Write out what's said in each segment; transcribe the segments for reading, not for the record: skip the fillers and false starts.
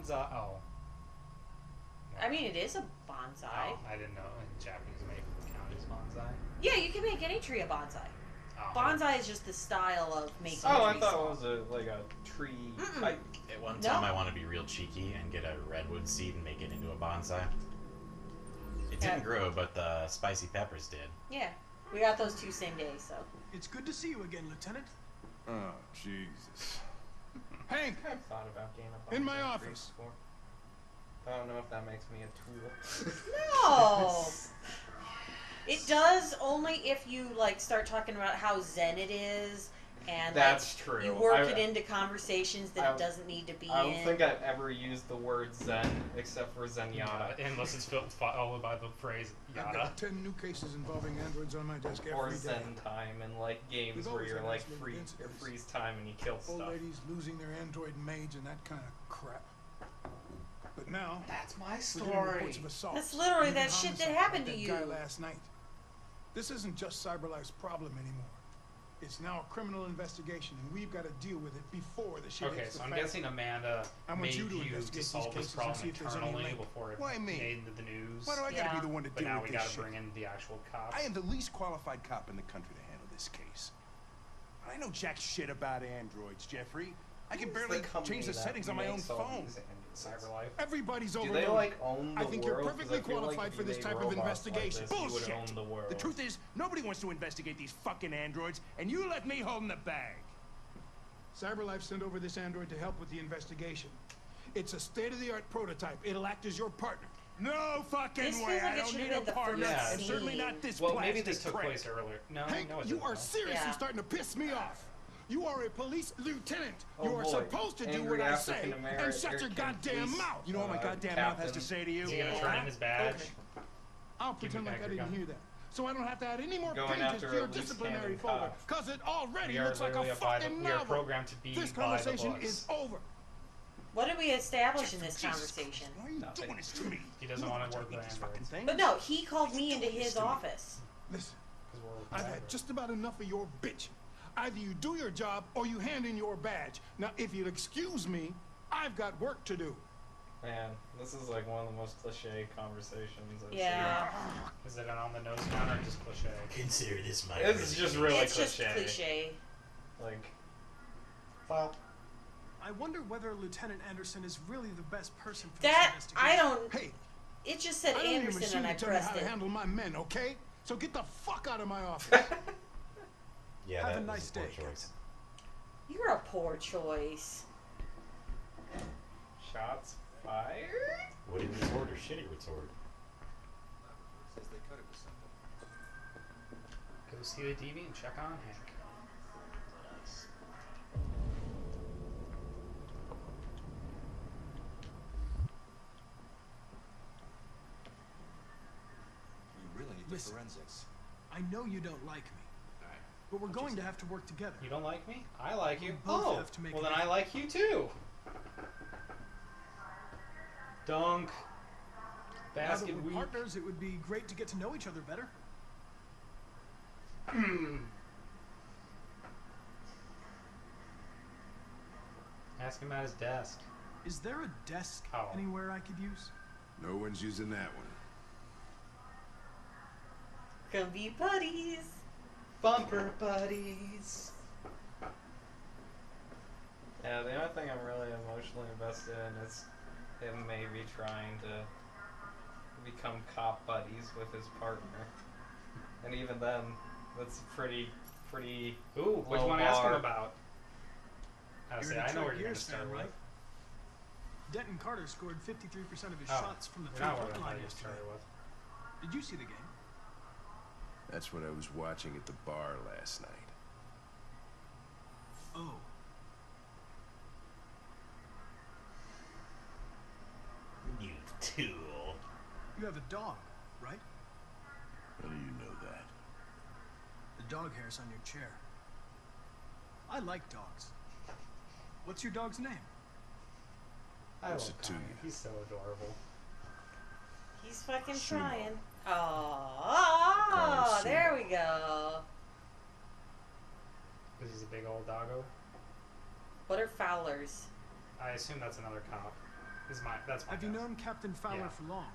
bonsai? Oh. I mean, it is a bonsai. Oh, I didn't know in Japanese it may count as bonsai. Yeah, you can make any tree a bonsai. Oh, Bonsai is just the style of making Oh, I trees thought small. it was like a tree type. At one time, I want to be real cheeky and get a redwood seed and make it into a bonsai. It didn't grow, but the spicy peppers did. Yeah, we got those 2 same day, so. It's good to see you again, Lieutenant. Oh, Jesus. Hank! I've thought about getting a In my bonsai tree office. before. I don't know if that makes me a tool. No! It does only if you, like, start talking about how zen it is, and That's like, true. you work it into conversations that it doesn't need to be I don't in. think I've ever used the word zen except for Zenyatta. Unless it's followed by the phrase I've yada. got 10 new cases involving androids on my desk every Or day. Zen time and like games We've where always you're had like isolated incidents. freeze time and you kill Old stuff. ladies losing their android maids and that kind of crap. But now, That's my we're getting story. reports of assaults, That's literally even that shit that homicide happened like to that guy you. last night. This isn't just CyberLife's problem anymore. It's now a criminal investigation, and we've got to deal with it before the shit Okay, hits so the I'm fan. guessing Amanda I want made you to you investigate to these solve this cases and problem see if there's any internally link. before it Why me? made the news. Why do I Yeah. gotta be the one to But deal now with we this gotta shit? bring in the actual cops. I am the least qualified cop in the country to handle this case. I know jack shit about androids, Jeffrey. I can barely change the settings on my own phone. CyberLife. Everybody's Do overloaded. they like own the I think you're world? 'Cause perfectly I feel like qualified if for you this made type of robots like investigation. this, you would Bullshit. own the world. The truth is, nobody wants to investigate these fucking androids, and you let me hold in the bag. CyberLife sent over this android to help with the investigation. It's a state-of-the-art prototype. It'll act as your partner. No fucking This feels way. like I it don't should need have a been the partner, first and certainly scene. not this Well, plastic maybe this took prick. place earlier. No, Hank, no, it you didn't. are seriously Yeah. starting to piss me off. You are a police lieutenant. Oh, you are boy. supposed to do Angry what I say and African-American shut your goddamn police. mouth. You know what my goddamn mouth has to Captain. say to you? Is he gonna Yeah. turn in his badge? Okay. I'll pretend back like I your didn't gun. hear that. So I don't have to add any more Going pages after to your a loose disciplinary cannon folder. cop. Because it already We are looks like literally a by the, fucking we are novel. programmed to be This by the conversation books. is over. What did we establish in this Jesus conversation? Christ, why are you Nothing. doing this to me? He doesn't You wanna don't work eat with these fucking androids. things. But no, he called me into his office. Listen, 'Cause we're I've had collaborating. just about enough of your bitch. Either you do your job or you hand in your badge. Now, if you'll excuse me, I've got work to do. Man, this is like one of the most cliche conversations I've Yeah. Is it an on the nose counter or just cliche? Consider this my. seen. It's just really It's just cliche. cliche. Like, well, I wonder whether Lieutenant Anderson is really the best person for That, this I investigation. don't, Hey, it just I said don't need a Anderson machine and I to tell me pressed how to it. handle my men, okay? So get the fuck out of my office. Yeah, Have that a was nice a poor day, choice. You're a poor choice. shots fired? Woody retort or shitty retort? Says they cut it with something. Go see the DV and check on Hank. We really need the Listen. forensics. I know you don't like me, but we're going to have to work together. You don't like me? I like you. We both Oh, have to make well an then I effort. like you too. Dunk. Now that Basket we're week. partners, it would be great to get to know each other better. Ask him at his desk. Is there a desk Oh. anywhere I could use? No one's using that one. Gonna be buddies. Bumper buddies. Yeah, the only thing I'm really emotionally invested in is him maybe trying to become cop buddies with his partner. And even then, that's pretty Ooh, which low one ask him bar. about? I You're say, a I know Detroit where you're gonna Gears start fan, with. right? Denton Carter scored 53% of his Oh, shots from the you're not where three-point I line thought you yesterday. started with. Did you see the game? That's what I was watching at the bar last night. Oh. You tool. You have a dog, right? How do you know that? The dog hair's on your chair. I like dogs. What's your dog's name? I What's love it to Connor. you? He's so adorable. He's fucking Sumo. trying. Oh, Call him there Sumo. we go. Because he's a big old doggo. What are Fowlers? I assume that's another cop. That's my Have you guess. known Captain Fowler Yeah. for long?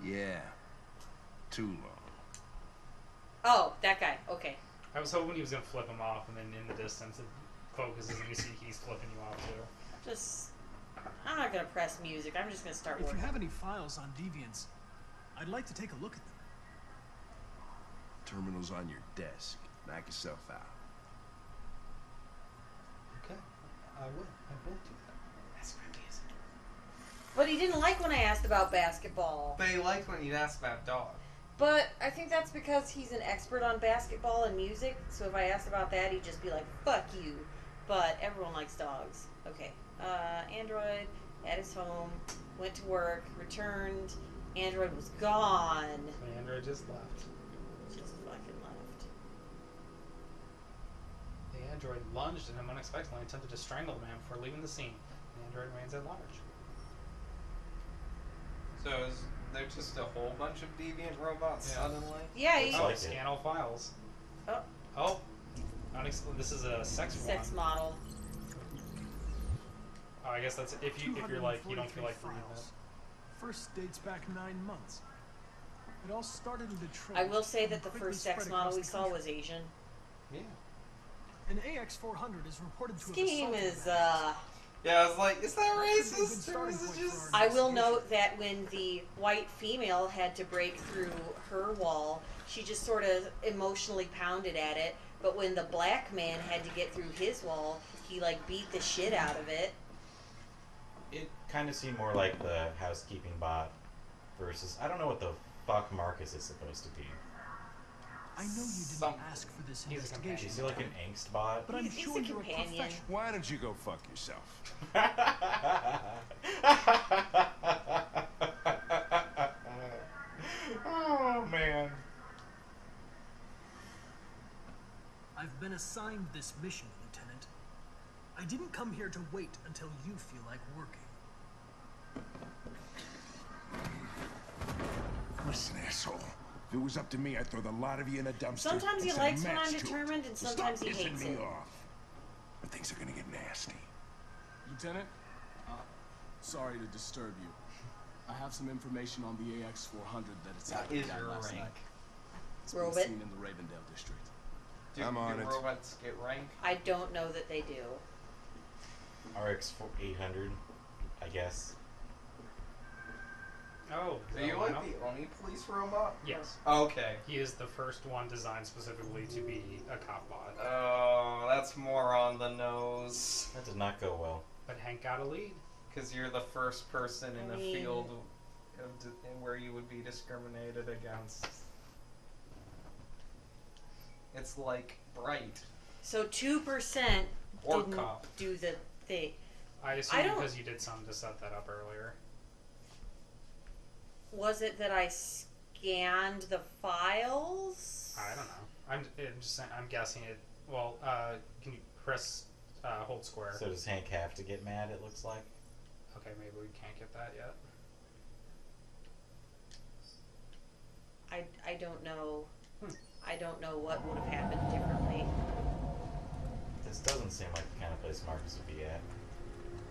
Yeah. Too long. Oh, that guy. Okay. I was hoping he was gonna flip him off, and then in the distance it focuses and you see he's flipping you off too. Just, I'm not gonna press music. I'm just gonna start If you working. have any files on Deviants, I'd like to take a look at them. Terminal's on your desk. Knock yourself out. Okay. I will do that. That's my music. But he didn't like when I asked about basketball. But he liked when you asked about dog. But I think that's because he's an expert on basketball and music. So if I asked about that, he'd just be like, "Fuck you." But everyone likes dogs. Okay. Android at his home, went to work, returned. Android was gone. The android just left. Just fucking left. The android lunged at him unexpectedly and attempted to strangle the man before leaving the scene. The android remains at large. So is there just a whole bunch of deviant robots Yeah. suddenly? Yeah, he, Oh, like it. scan all files. Oh. Oh. This is a sex sex one. model. Oh, I guess that's if you're like you don't feel like reading it. files. First dates back 9 months. It all started in Detroit. I will say that the and quickly first sex spread model across we the saw country. was Asian. Yeah. An AX-400 is reported to have Scheme assaulted is, a man. Yeah, I was like, is that That could be a good racist? Or starting is it point for just... our I will investigation. note that when the white female had to break through her wall, she just sort of emotionally pounded at it. But when the black man had to get through his wall, he like beat the shit out of it. It kind of seemed more like the housekeeping bot versus I don't know what the fuck Markus is supposed to be. I know you didn't Something. ask for this He's a investigation, Is he like an angst bot? but I'm He's sure a you're a companion. professional. Why don't you go fuck yourself? Oh man. I've been assigned this mission, Lieutenant. I didn't come here to wait until you feel like working. Listen, asshole. If it was up to me, I'd throw the lot of you in a dumpster. Sometimes he and set a likes when match I'm to it. determined, and So sometimes he stop pissing hates me it. off. But things are gonna get nasty. Lieutenant, sorry to disturb you. I have some information on the AX-400 that attacked Is the guy your last rank? night. It's been Robot? seen in the Ravendale district. I'm on do it. robots get rank? I don't know that they do. RX 800, I guess. Oh, So you like the only police robot? Yes. Okay. He is the first one designed specifically to be a cop bot. Oh, that's more on the nose. That did not go well. But Hank got a lead. Because you're the first person in I a mean- field where you would be discriminated against. It's like Bright. So 2% Or didn't cop. do the thing. I assume I don't- because you did something to set that up earlier. Was it that I scanned the files? I don't know. I'm just saying. I'm guessing it. Well, can you press hold square? So does Hank have to get mad, it looks like? Okay, maybe we can't get that yet. I don't know. I don't know what would have happened differently. This doesn't seem like the kind of place Markus would be at.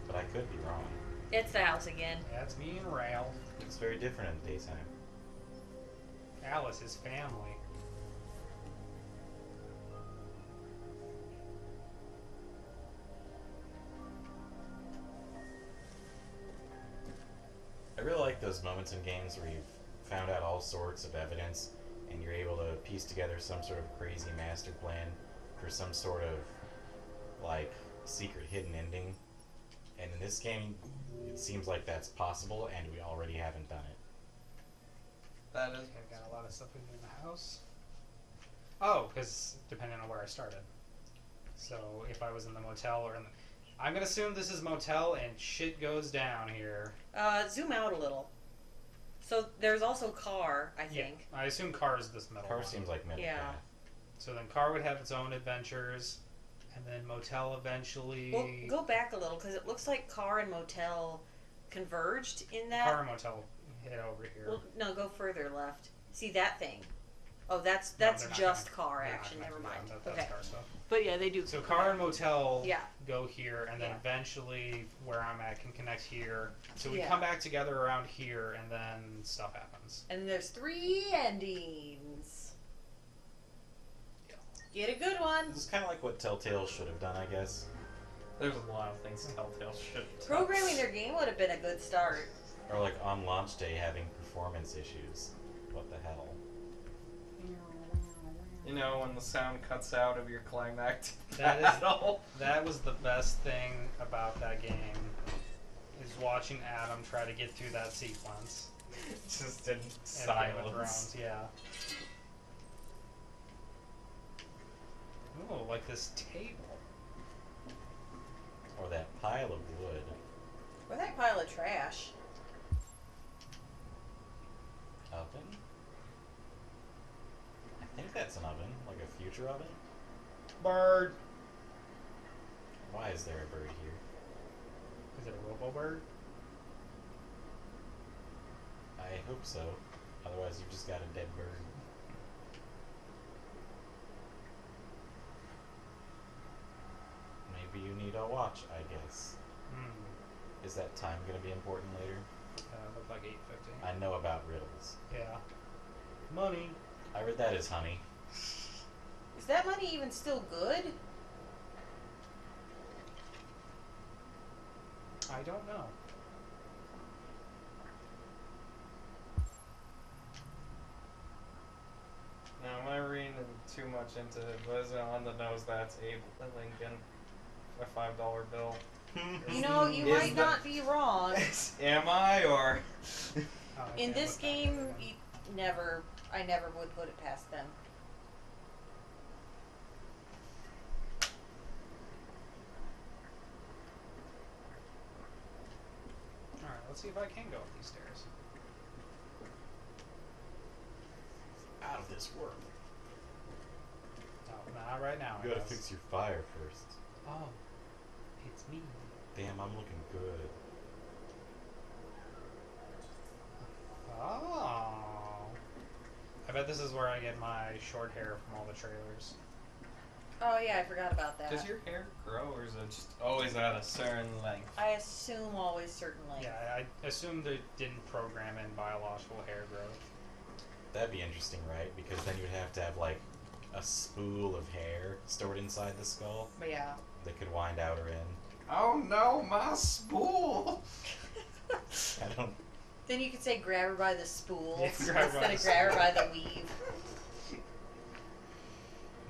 But I could be wrong. It's the house again. That's me and Rail. It's very different in the daytime. Alice, his family. I really like those moments in games where you've found out all sorts of evidence and you're able to piece together some sort of crazy master plan for some sort of, like, secret hidden ending. And in this game, it seems like that's possible, and we already haven't done it. That is. Okay, I've got a lot of stuff in the house. Oh, because depending on where I started. So if I was in the motel or in the... I'm going to assume this is motel and shit goes down here. Zoom out a little. So there's also car, I think. Yeah, I assume car is this middle Car one. seems like middle Yeah. path. So then car would have its own adventures, and then motel eventually... Well, go back a little, because it looks like car and motel converged in that. Car and motel hit over here. Well, no, go further left. See that thing? Oh, that's No, they're not just gonna- car they're not action. gonna Never do mind. that. That's Okay. car stuff. But yeah, they do. So car and motel Yeah. go here, and then Yeah. eventually where I'm at can connect here. So we Yeah. come back together around here, and then stuff happens. And there's 3 endings. Get a good one. This is kind of like what Telltale should have done, I guess. There's a lot of things Telltale should have done. Programming their game would have been a good start. Or like on launch day having performance issues. What the hell? You know, when the sound cuts out of your climactic That is- battle. That was the best thing about that game, is watching Adam try to get through that sequence. Just in in Game of silence. Thrones, yeah. Oh, like this table. Or that pile of wood. Or that pile of trash. Oven? I think that's an oven, like a future oven. Bird. Why is there a bird here? Is it a robo bird? I hope so. Otherwise, you've just got a dead bird. Maybe you need a watch, I guess. Hmm. Is that time going to be important later? Looked like 850. I know about riddles. Yeah. Money. I read that as honey. Is that money even still good? I don't know. Now, am I reading too much into it? But is it on the nose that's Abe Lincoln? A $5 bill. You know, you Is might the- not be wrong. Am I, or? Oh, I In can't this look that game, way. I never would put it past them. Alright, let's see if I can go up these stairs. Out of this world. No, not right now. You gotta I guess. fix your fire first. Oh, it's me. Damn, I'm looking good. Oh. I bet this is where I get my short hair from all the trailers. Oh yeah, I forgot about that. Does your hair grow, or is it just always at a certain length? I assume always certain length. Yeah, I assume they didn't program in biological hair growth. That'd be interesting, right? Because then you'd have to have like a spool of hair stored inside the skull But yeah. that could wind out or in. Oh no, my spool! I don't. Then you could say grab her by the spool Yeah, grab her by instead of the grab her spool. by the weave.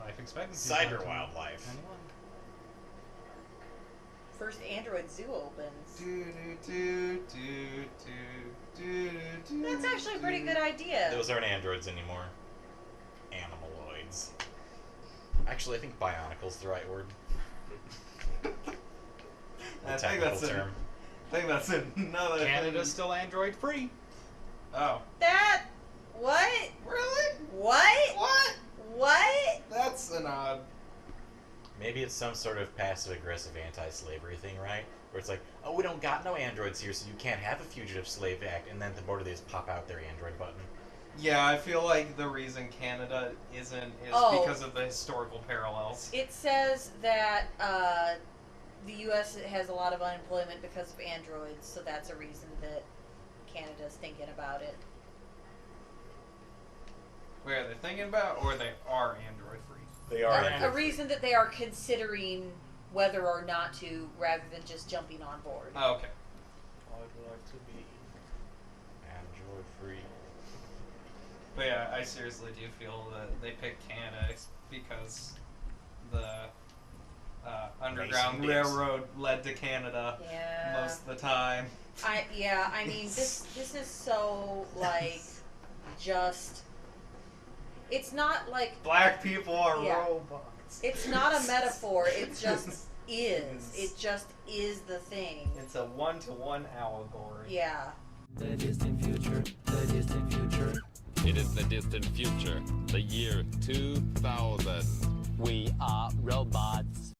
Life expectancy. Cyber wildlife. First Android Zoo opens. That's actually a pretty good idea. Those aren't androids anymore. Animaloids. Actually, I think bionicle's the right word. The I think technical that's term. I think that's another Canada's thing. still Android free. Oh. That what? Really? What? What? What? That's an odd... Maybe it's some sort of passive-aggressive anti-slavery thing, right? Where it's like, oh, we don't got no androids here, so you can't have a fugitive slave act, and then at the border they just pop out their android button. Yeah, I feel like the reason Canada isn't is Oh. because of the historical parallels. It says that the U.S. has a lot of unemployment because of androids, so that's a reason that Canada's thinking about it. Wait, are they thinking about, or they are android free? They are A android. reason that they are considering whether or not to, rather than just jumping on board. Oh, okay. I'd like to be android-free. But yeah, I seriously do feel that they picked Canada because the Underground Mason dicks. Railroad led to Canada Yeah. most of the time. I mean this is so like just it's not like Black people are Yeah. robots. it's not a metaphor, it just is. It just is the thing. It's a one-to-one allegory. Yeah. The distant future, the distant future. It is the distant future, the year 2000. We are robots.